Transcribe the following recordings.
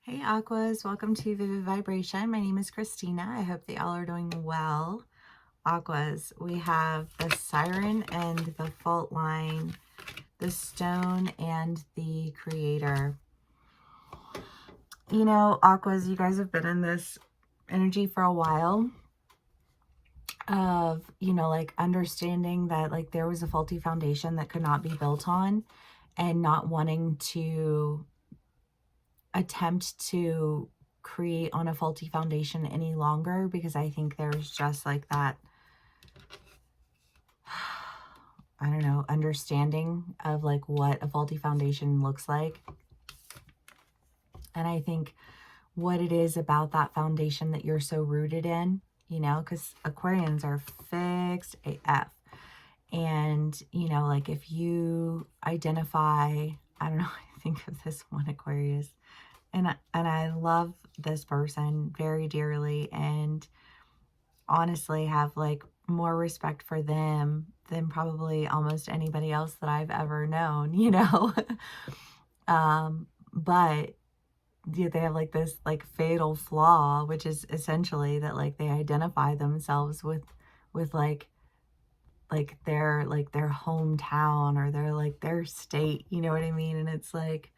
Hey Aquas, welcome to Vivid Vibration. My name is Christina. I hope that y'all are doing well. Aquas, we have the Siren and the Fault Line, the Stone and the Creator. You know, Aquas, you guys have been in this energy for a while of, like understanding that like there was a faulty foundation that could not be built on and not wanting to attempt to create on a faulty foundation any longer, because I think there's just like that, I don't know, understanding of like what a faulty foundation looks like. And I think what it is about that foundation that you're so rooted in, because Aquarians are fixed AF. And, like if you identify, I don't know, I think of this one Aquarius, and I love this person very dearly, and honestly have like more respect for them than probably almost anybody else that I've ever known, but yeah, they have like this like fatal flaw, which is essentially that like they identify themselves with their hometown or their state, you know what I mean? And it's like,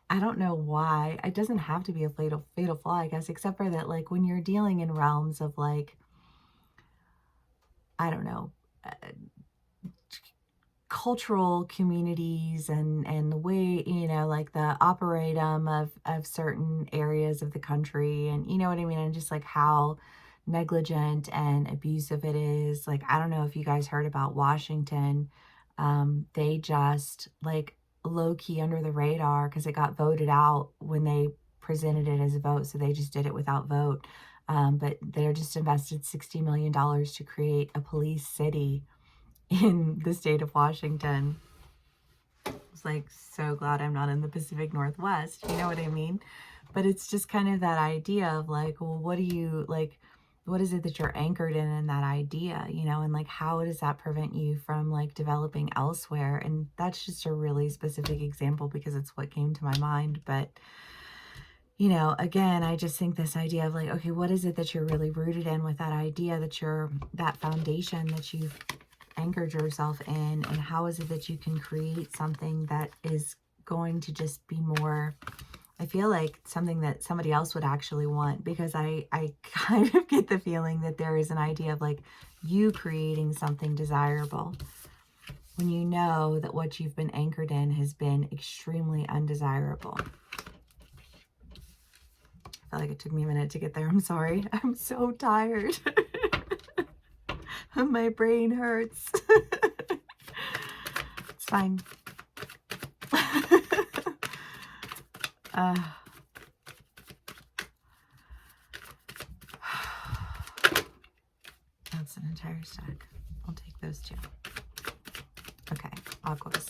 I don't know why. It doesn't have to be a fatal flaw, I guess, except for that, like, when you're dealing in realms of, like, I don't know, uh, cultural communities and the way, like the operatum of certain areas of the country, and you know what I mean? And just like how negligent and abusive it is. Like, I don't know if you guys heard about Washington. They just like low key under the radar because it got voted out when they presented it as a vote. So they just did it without vote. But they're just invested $60 million to create a police city in the state of Washington. I was like, so glad I'm not in the Pacific Northwest. You know what I mean? But it's just kind of that idea of like, well, what do you like? What is it that you're anchored in that idea, and like how does that prevent you from like developing elsewhere? And that's just a really specific example because it's what came to my mind. But again, I just think this idea of like, okay, what is it that you're really rooted in with that idea, that foundation that you've anchored yourself in, and how is it that you can create something that is going to just be more, I feel like something that somebody else would actually want, because I kind of get the feeling that there is an idea of like you creating something desirable when you know that what you've been anchored in has been extremely undesirable. I feel like it took me a minute to get there. I'm sorry. I'm so tired. My brain hurts. It's fine. That's an entire stack. I'll take those two. Okay, Aquas.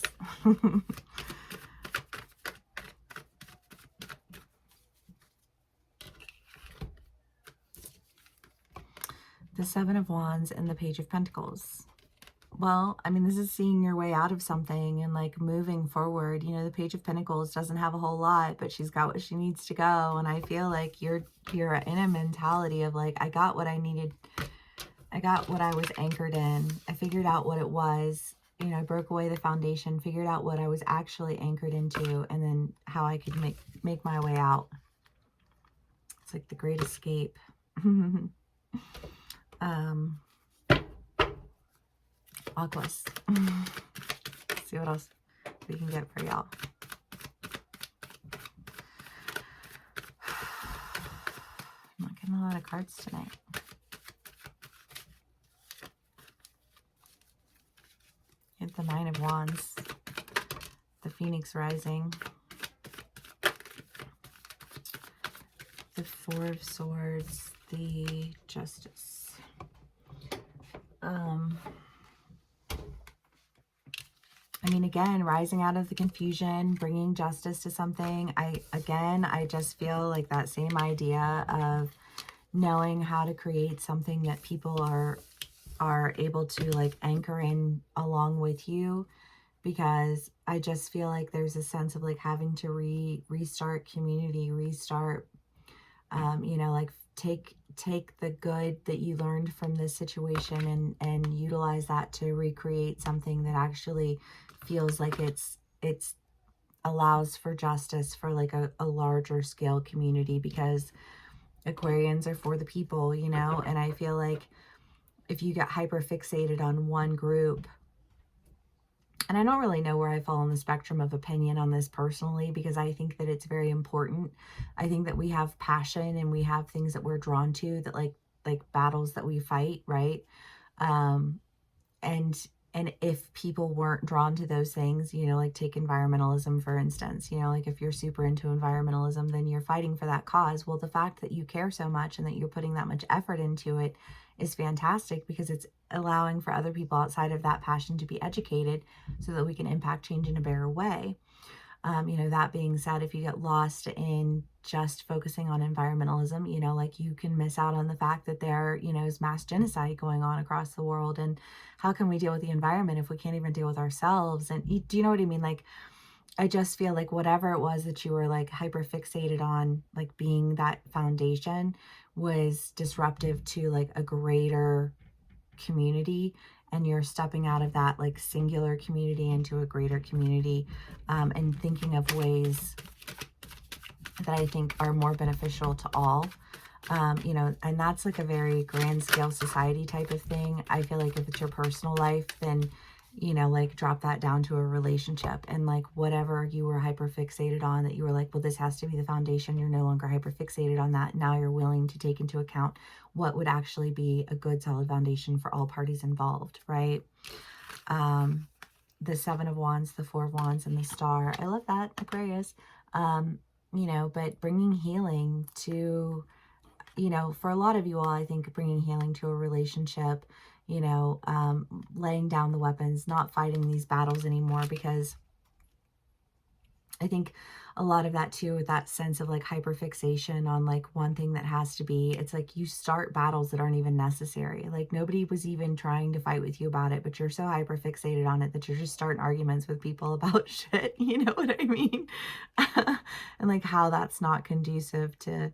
The Seven of Wands and the Page of Pentacles. Well, I mean, this is seeing your way out of something and like moving forward. The Page of Pentacles doesn't have a whole lot, but she's got what she needs to go. And I feel like you're in a mentality of like, I got what I needed. I got what I was anchored in. I figured out what it was. I broke away the foundation, figured out what I was actually anchored into, and then how I could make my way out. It's like the Great Escape. Aquas. See what else we can get for y'all. I'm not getting a lot of cards tonight. Hit the Nine of Wands, the Phoenix Rising, the Four of Swords, the Justice. I mean, again, rising out of the confusion, bringing justice to something. I just feel like that same idea of knowing how to create something that people are able to like anchor in along with you. because I just feel like there's a sense of like having to restart community, restart, like take the good that you learned from this situation and utilize that to recreate something that actually feels like it's allows for justice for like a larger scale community, because Aquarians are for the people, and I feel like if you get hyper fixated on one group, and I don't really know where I fall on the spectrum of opinion on this personally, because I think that it's very important. I think that we have passion and we have things that we're drawn to, that like battles that we fight, right? Um, and and if people weren't drawn to those things, like take environmentalism for instance, like if you're super into environmentalism, then you're fighting for that cause. Well, the fact that you care so much and that you're putting that much effort into it is fantastic, because it's allowing for other people outside of that passion to be educated so that we can impact change in a better way. That being said, if you get lost in just focusing on environmentalism, like you can miss out on the fact that there, is mass genocide going on across the world. And how can we deal with the environment if we can't even deal with ourselves? And do you know what I mean? Like, I just feel like whatever it was that you were like hyper fixated on, like being that foundation, was disruptive to like a greater community, and you're stepping out of that like singular community into a greater community, and thinking of ways that I think are more beneficial to all. And that's like a very grand scale society type of thing. I feel like if it's your personal life, then like drop that down to a relationship, and like whatever you were hyper fixated on, that you were like, well, this has to be the foundation, you're no longer hyper fixated on that. Now you're willing to take into account what would actually be a good solid foundation for all parties involved, right? The Seven of Wands, the Four of Wands, and the Star. I love that, Aquarius. But bringing healing to, for a lot of you all, I think bringing healing to a relationship, laying down the weapons, not fighting these battles anymore, because I think a lot of that too, with that sense of like hyperfixation on like one thing that has to be, it's like you start battles that aren't even necessary. Like nobody was even trying to fight with you about it, but you're so hyperfixated on it that you're just starting arguments with people about shit. You know what I mean? And like how that's not conducive to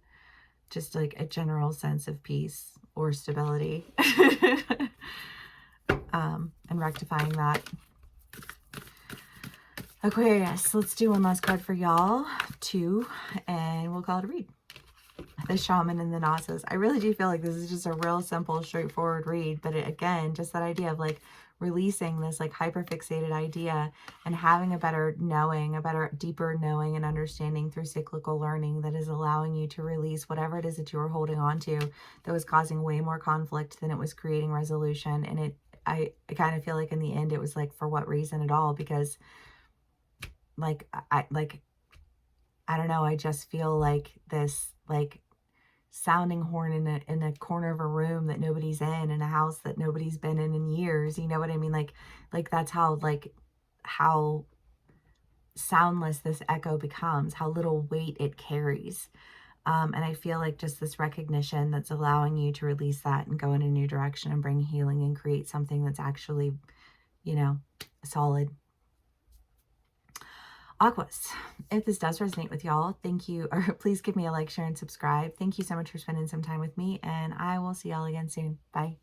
just like a general sense of peace or stability. And rectifying that. Aquarius, let's do one last card for y'all, 2, and we'll call it a read. The Shaman and the Gnosis. I really do feel like this is just a real simple, straightforward read, but again, just that idea of like releasing this like hyper-fixated idea and having a better knowing, a better, deeper knowing and understanding through cyclical learning that is allowing you to release whatever it is that you were holding on to that was causing way more conflict than it was creating resolution. And I kind of feel like in the end, it was like, for what reason at all? Because I don't know, I just feel like this like sounding horn in a corner of a room that nobody's in a house that nobody's been in years. You know what I mean? Like that's how soundless this echo becomes, how little weight it carries. And I feel like just this recognition that's allowing you to release that and go in a new direction and bring healing and create something that's actually, solid. Aquas, if this does resonate with y'all, thank you, or please give me a like, share, and subscribe. Thank you so much for spending some time with me, and I will see y'all again soon. Bye.